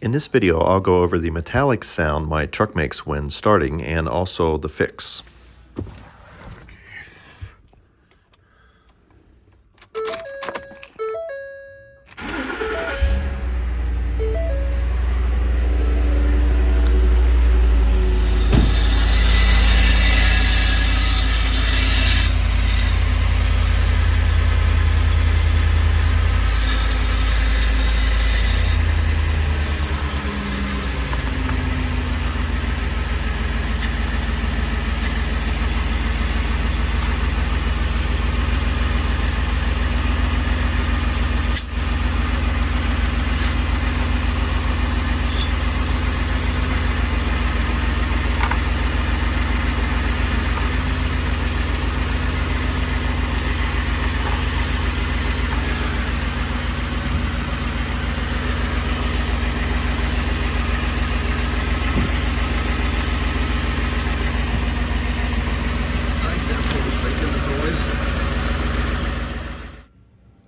In this video, I'll go over the metallic sound my truck makes when starting and also the fix.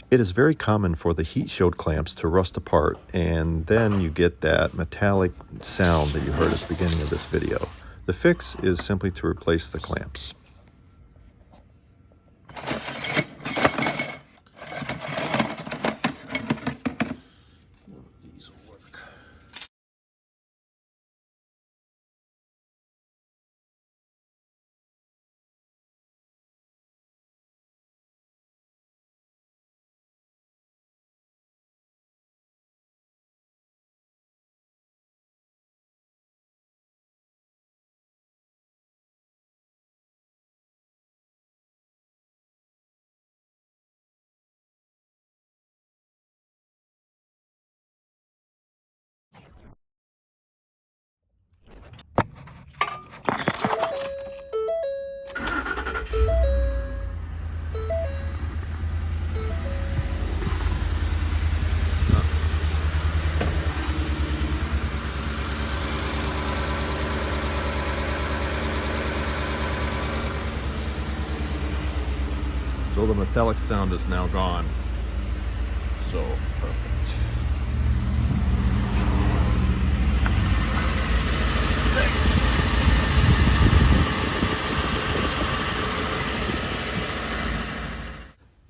It is very common for the heat shield clamps to rust apart, and then you get that metallic sound that you heard at the beginning of this video. The fix is simply to replace the clamps. These will work. So the metallic sound is now gone. So perfect.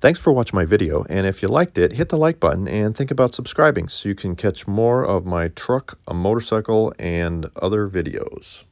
Thanks for watching my video, and if you liked it, hit the like button and think about subscribing so you can catch more of my truck, a motorcycle, and other videos.